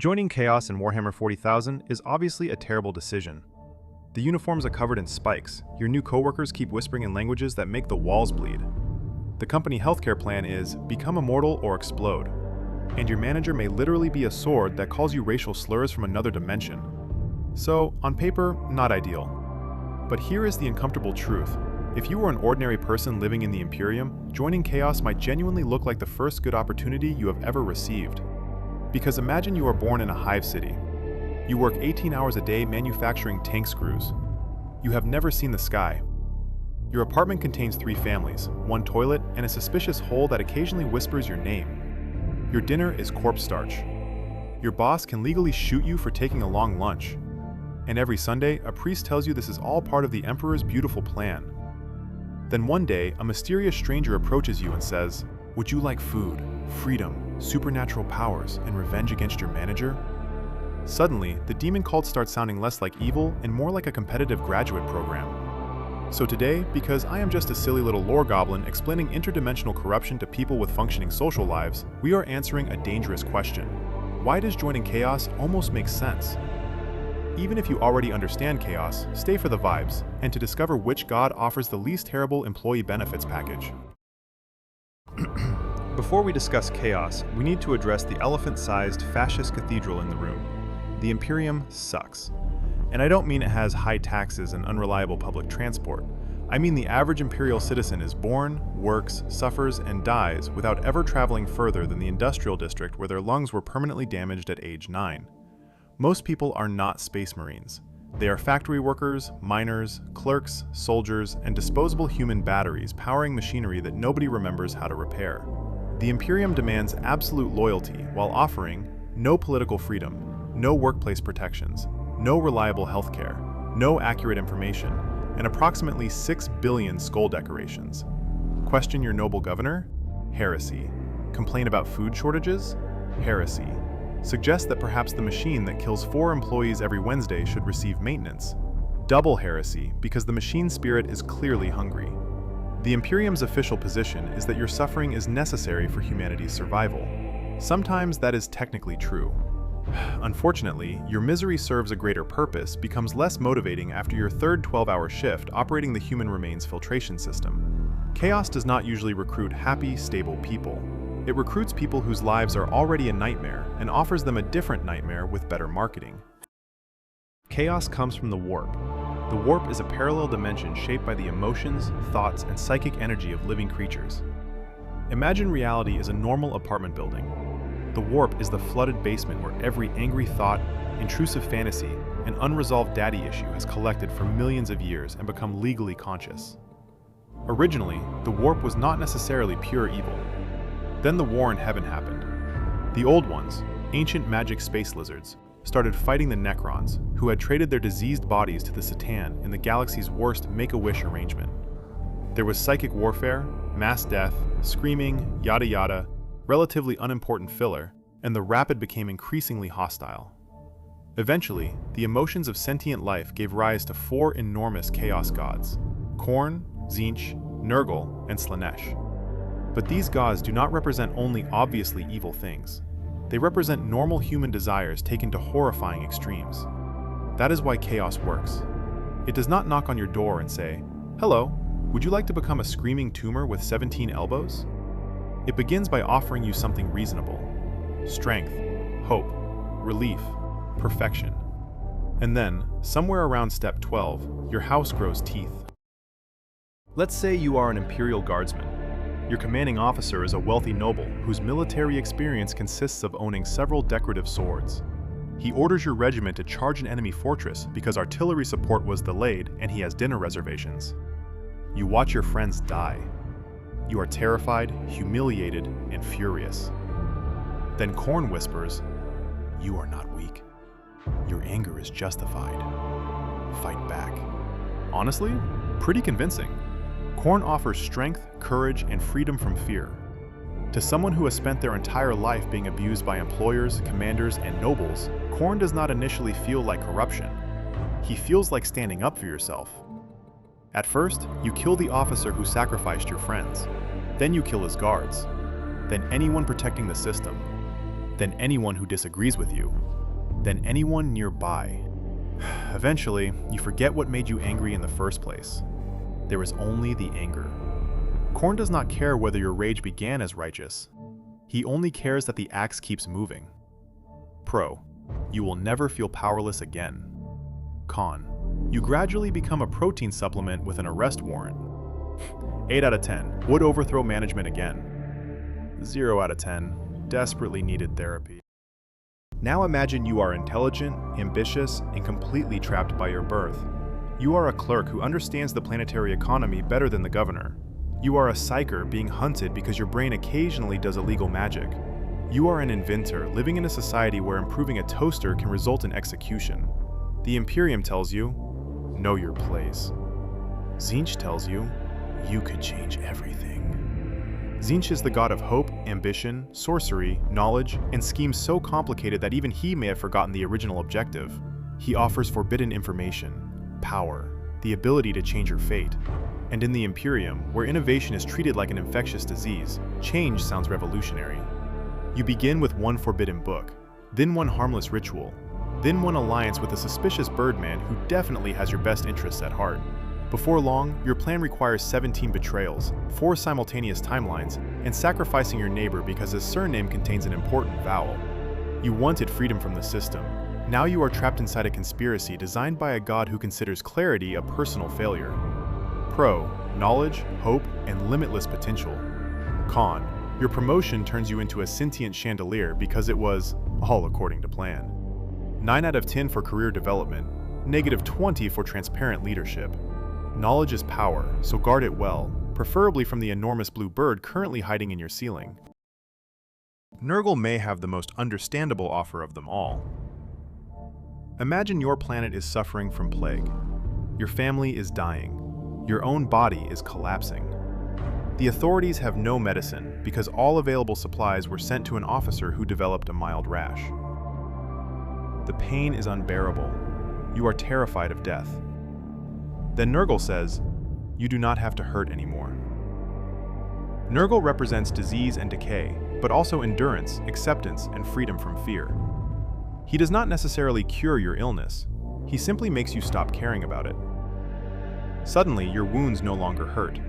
Joining Chaos in Warhammer 40,000 is obviously a terrible decision. The uniforms are covered in spikes, your new coworkers keep whispering in languages that make the walls bleed. The company healthcare plan is become immortal or explode, and your manager may literally be a sword that calls you racial slurs from another dimension. So, on paper, not ideal. But here is the uncomfortable truth. If you were an ordinary person living in the Imperium, joining Chaos might genuinely look like the first good opportunity you have ever received. Because imagine you are born in a hive city. You work 18 hours a day manufacturing tank screws. You have never seen the sky. Your apartment contains 3 families, 1 toilet, and a suspicious hole that occasionally whispers your name. Your dinner is corpse starch. Your boss can legally shoot you for taking a long lunch. And every Sunday, a priest tells you this is all part of the Emperor's beautiful plan. Then one day, a mysterious stranger approaches you and says, "Would you like food, freedom, supernatural powers, and revenge against your manager?" Suddenly, the demon cult starts sounding less like evil and more like a competitive graduate program. So today, because I am just a silly little lore goblin explaining interdimensional corruption to people with functioning social lives, we are answering a dangerous question. Why does joining Chaos almost make sense? Even if you already understand Chaos, stay for the vibes, and to discover which god offers the least terrible employee benefits package. Before we discuss Chaos, we need to address the elephant-sized fascist cathedral in the room. The Imperium sucks. And I don't mean it has high taxes and unreliable public transport. I mean the average Imperial citizen is born, works, suffers, and dies without ever traveling further than the industrial district where their lungs were permanently damaged at age 9. Most people are not space marines. They are factory workers, miners, clerks, soldiers, and disposable human batteries powering machinery that nobody remembers how to repair. The Imperium demands absolute loyalty while offering no political freedom, no workplace protections, no reliable healthcare, no accurate information, and approximately 6 billion skull decorations. Question your noble governor? Heresy. Complain about food shortages? Heresy. Suggest that perhaps the machine that kills 4 employees every Wednesday should receive maintenance? Double heresy, because the machine spirit is clearly hungry. The Imperium's official position is that your suffering is necessary for humanity's survival. Sometimes that is technically true. Unfortunately, your misery serves a greater purpose becomes less motivating after your third 12-hour shift operating the human remains filtration system. Chaos does not usually recruit happy, stable people. It recruits people whose lives are already a nightmare and offers them a different nightmare with better marketing. Chaos comes from the warp. The warp is a parallel dimension shaped by the emotions, thoughts, and psychic energy of living creatures. Imagine reality is a normal apartment building. The warp is the flooded basement where every angry thought, intrusive fantasy, and unresolved daddy issue has collected for millions of years and become legally conscious. Originally, the warp was not necessarily pure evil. Then the war in heaven happened. The old ones, ancient magic space lizards, started fighting the Necrons, who had traded their diseased bodies to the Satan in the galaxy's worst Make-A-Wish arrangement. There was psychic warfare, mass death, screaming, yada yada, relatively unimportant filler, and the rapid became increasingly hostile. Eventually, the emotions of sentient life gave rise to 4 enormous chaos gods: Khorne, Tzeentch, Nurgle, and Slaanesh. But these gods do not represent only obviously evil things. They represent normal human desires taken to horrifying extremes. That is why chaos works. It does not knock on your door and say, "Hello, would you like to become a screaming tumor with 17 elbows?" It begins by offering you something reasonable: strength, hope, relief, perfection. And then, somewhere around step 12, your house grows teeth. Let's say you are an Imperial Guardsman. Your commanding officer is a wealthy noble whose military experience consists of owning several decorative swords. He orders your regiment to charge an enemy fortress because artillery support was delayed and he has dinner reservations. You watch your friends die. You are terrified, humiliated, and furious. Then Khorne whispers, "You are not weak. Your anger is justified. Fight back." Honestly, pretty convincing. Khorne offers strength, courage, and freedom from fear. To someone who has spent their entire life being abused by employers, commanders, and nobles, Khorne does not initially feel like corruption. He feels like standing up for yourself. At first, you kill the officer who sacrificed your friends. Then you kill his guards. Then anyone protecting the system. then anyone who disagrees with you, then anyone nearby. Eventually, you forget what made you angry in the first place. There is only the anger. Khorne does not care whether your rage began as righteous. He only cares that the axe keeps moving. Pro, you will never feel powerless again. Con, you gradually become a protein supplement with an arrest warrant. 8 out of 10, would overthrow management again. 0 out of 10, desperately needed therapy. Now imagine you are intelligent, ambitious, and completely trapped by your birth. You are a clerk who understands the planetary economy better than the governor. You are a psyker being hunted because your brain occasionally does illegal magic. You are an inventor living in a society where improving a toaster can result in execution. The Imperium tells you, know your place. Tzeentch tells you, you could change everything. Tzeentch is the god of hope, ambition, sorcery, knowledge, and schemes so complicated that even he may have forgotten the original objective. He offers forbidden information, power, the ability to change your fate. And in the Imperium, where innovation is treated like an infectious disease, change sounds revolutionary. You begin with one forbidden book, then one harmless ritual, then one alliance with a suspicious birdman who definitely has your best interests at heart. Before long, your plan requires 17 betrayals, 4 simultaneous timelines, and sacrificing your neighbor because his surname contains an important vowel. You wanted freedom from the system. Now you are trapped inside a conspiracy designed by a god who considers clarity a personal failure. Pro, knowledge, hope, and limitless potential. Con, your promotion turns you into a sentient chandelier because it was all according to plan. 9 out of 10 for career development, -20 for transparent leadership. Knowledge is power, so guard it well, preferably from the enormous blue bird currently hiding in your ceiling. Nurgle may have the most understandable offer of them all. Imagine your planet is suffering from plague. Your family is dying. Your own body is collapsing. The authorities have no medicine because all available supplies were sent to an officer who developed a mild rash. The pain is unbearable. You are terrified of death. Then Nurgle says, you do not have to hurt anymore. Nurgle represents disease and decay, but also endurance, acceptance, and freedom from fear. He does not necessarily cure your illness. He simply makes you stop caring about it. Suddenly, your wounds no longer hurt.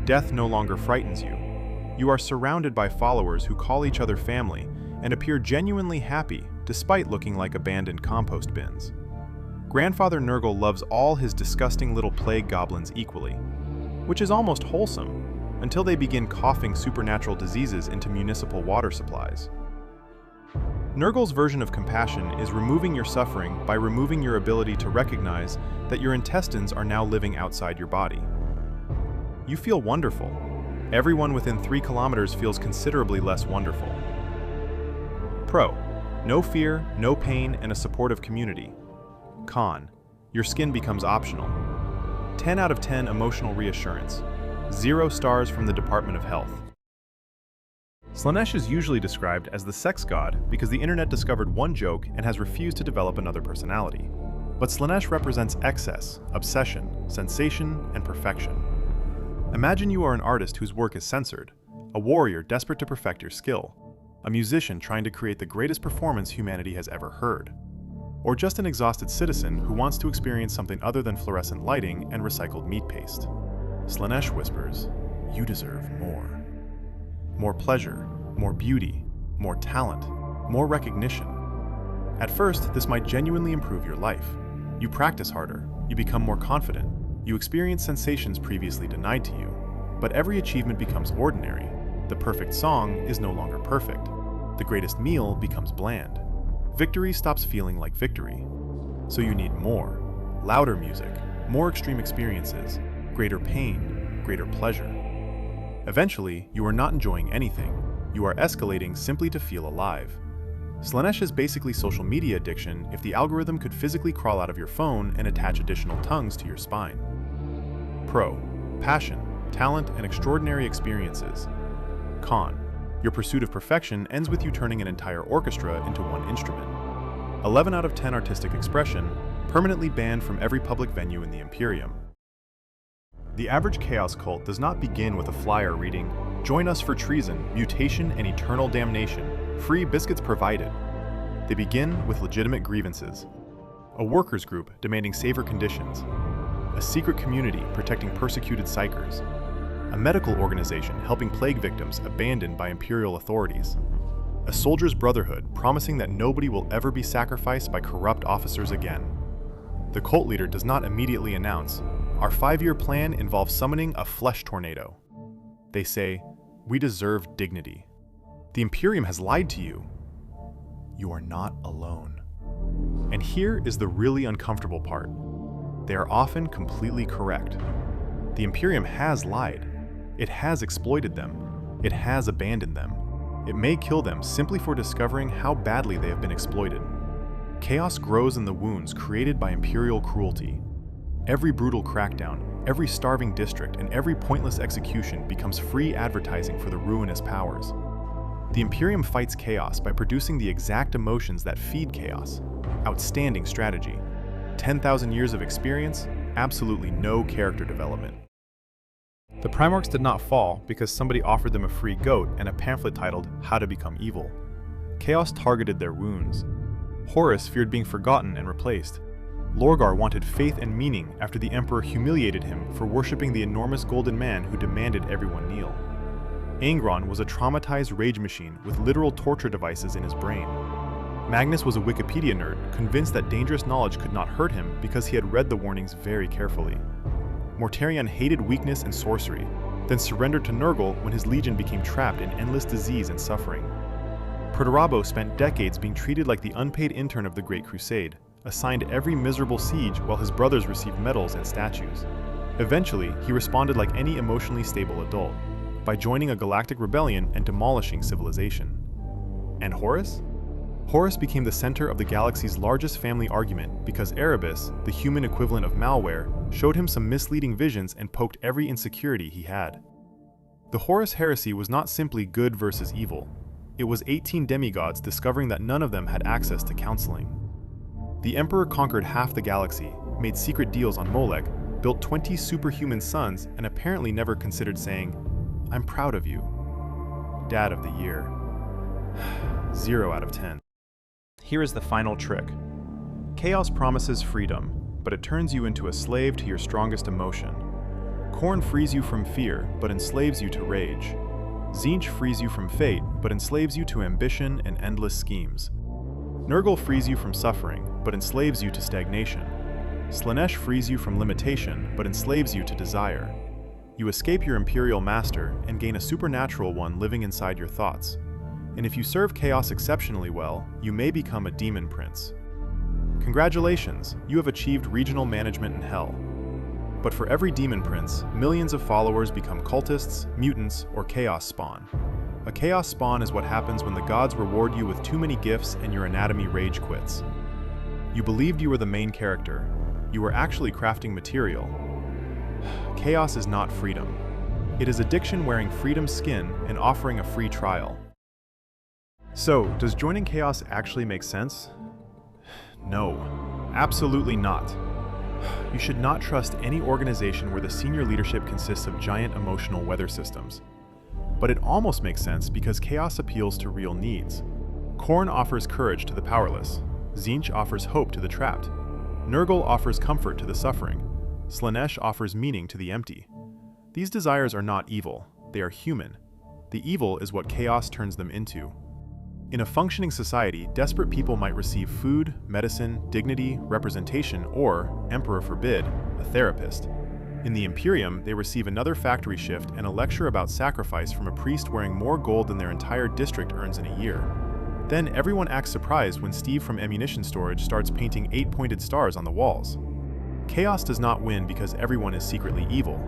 Death no longer frightens you. You are surrounded by followers who call each other family and appear genuinely happy despite looking like abandoned compost bins. Grandfather Nurgle loves all his disgusting little plague goblins equally, which is almost wholesome, until they begin coughing supernatural diseases into municipal water supplies. Nurgle's version of compassion is removing your suffering by removing your ability to recognize that your intestines are now living outside your body. You feel wonderful. Everyone within 3 kilometers feels considerably less wonderful. Pro, no fear, no pain, and a supportive community. Con, your skin becomes optional. 10 out of 10 emotional reassurance. 0 stars from the Department of Health. Slaanesh is usually described as the sex god because the internet discovered one joke and has refused to develop another personality. But Slaanesh represents excess, obsession, sensation, and perfection. Imagine you are an artist whose work is censored, a warrior desperate to perfect your skill, a musician trying to create the greatest performance humanity has ever heard, or just an exhausted citizen who wants to experience something other than fluorescent lighting and recycled meat paste. Slaanesh whispers, you deserve more. More pleasure, more beauty, more talent, more recognition. At first, this might genuinely improve your life. You practice harder, you become more confident, you experience sensations previously denied to you, but every achievement becomes ordinary. The perfect song is no longer perfect. The greatest meal becomes bland. Victory stops feeling like victory. So you need more, louder music, more extreme experiences, greater pain, greater pleasure. Eventually, you are not enjoying anything. You are escalating simply to feel alive. Slaanesh is basically social media addiction if the algorithm could physically crawl out of your phone and attach additional tongues to your spine. Pro, passion, talent, and extraordinary experiences. Con, your pursuit of perfection ends with you turning an entire orchestra into one instrument. 11 out of 10 artistic expression, permanently banned from every public venue in the Imperium. The average chaos cult does not begin with a flyer reading, "Join us for treason, mutation, and eternal damnation," Free biscuits provided. They begin with legitimate grievances. A workers' group demanding safer conditions. A secret community protecting persecuted psychers. A medical organization helping plague victims abandoned by Imperial authorities. A soldier's brotherhood promising that nobody will ever be sacrificed by corrupt officers again. The cult leader does not immediately announce, "Our 5-year plan involves summoning a flesh tornado." They say, "We deserve dignity. The Imperium has lied to you. You are not alone." And here is the really uncomfortable part. They are often completely correct. The Imperium has lied. It has exploited them. It has abandoned them. It may kill them simply for discovering how badly they have been exploited. Chaos grows in the wounds created by Imperial cruelty. Every brutal crackdown, every starving district, and every pointless execution becomes free advertising for the ruinous powers. The Imperium fights chaos by producing the exact emotions that feed chaos. Outstanding strategy. 10,000 years of experience, absolutely no character development. The Primarchs did not fall because somebody offered them a free goat and a pamphlet titled How to Become Evil. Chaos targeted their wounds. Horus feared being forgotten and replaced. Lorgar wanted faith and meaning after the Emperor humiliated him for worshipping the enormous golden man who demanded everyone kneel. Angron was a traumatized rage machine with literal torture devices in his brain. Magnus was a Wikipedia nerd, convinced that dangerous knowledge could not hurt him because he had read the warnings very carefully. Mortarion hated weakness and sorcery, then surrendered to Nurgle when his legion became trapped in endless disease and suffering. Perturabo spent decades being treated like the unpaid intern of the Great Crusade, assigned every miserable siege while his brothers received medals and statues. Eventually, he responded like any emotionally stable adult, by joining a galactic rebellion and demolishing civilization. And Horus? Horus became the center of the galaxy's largest family argument because Erebus, the human equivalent of malware, showed him some misleading visions and poked every insecurity he had. The Horus Heresy was not simply good versus evil. It was 18 demigods discovering that none of them had access to counseling. The Emperor conquered half the galaxy, made secret deals on Molech, built 20 superhuman sons, and apparently never considered saying, "I'm proud of you." Dad of the year. 0 out of 10. Here is the final trick. Chaos promises freedom, but it turns you into a slave to your strongest emotion. Khorne frees you from fear, but enslaves you to rage. Tzeentch frees you from fate, but enslaves you to ambition and endless schemes. Nurgle frees you from suffering, but enslaves you to stagnation. Slaanesh frees you from limitation, but enslaves you to desire. You escape your Imperial master and gain a supernatural one living inside your thoughts. And if you serve chaos exceptionally well, you may become a demon prince. Congratulations, you have achieved regional management in hell. But for every demon prince, millions of followers become cultists, mutants, or chaos spawn. A chaos spawn is what happens when the gods reward you with too many gifts and your anatomy rage quits. You believed you were the main character. You were actually crafting material. Chaos is not freedom. It is addiction wearing freedom's skin and offering a free trial. So, does joining chaos actually make sense? No, absolutely not. You should not trust any organization where the senior leadership consists of giant emotional weather systems. But it almost makes sense because chaos appeals to real needs. Khorne offers courage to the powerless. Tzeentch offers hope to the trapped. Nurgle offers comfort to the suffering. Slaanesh offers meaning to the empty. These desires are not evil, they are human. The evil is what chaos turns them into. In a functioning society, desperate people might receive food, medicine, dignity, representation, or, Emperor forbid, a therapist. In the Imperium, they receive another factory shift and a lecture about sacrifice from a priest wearing more gold than their entire district earns in a year. Then everyone acts surprised when Steve from ammunition storage starts painting 8-pointed stars on the walls. Chaos does not win because everyone is secretly evil.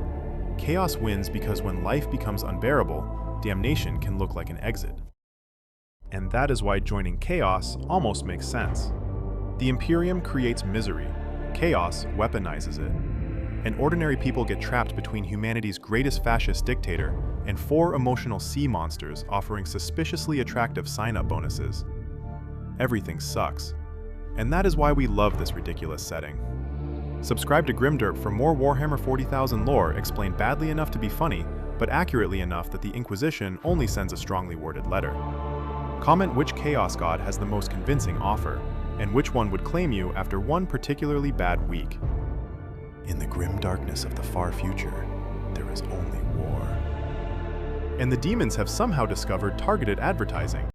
Chaos wins because when life becomes unbearable, damnation can look like an exit. And that is why joining chaos almost makes sense. The Imperium creates misery. Chaos weaponizes it. And ordinary people get trapped between humanity's greatest fascist dictator and 4 emotional sea monsters offering suspiciously attractive sign-up bonuses. Everything sucks. And that is why we love this ridiculous setting. Subscribe to GrimDerp for more Warhammer 40,000 lore explained badly enough to be funny, but accurately enough that the Inquisition only sends a strongly worded letter. Comment which Chaos God has the most convincing offer, and which one would claim you after one particularly bad week. In the grim darkness of the far future, there is only war. And the demons have somehow discovered targeted advertising.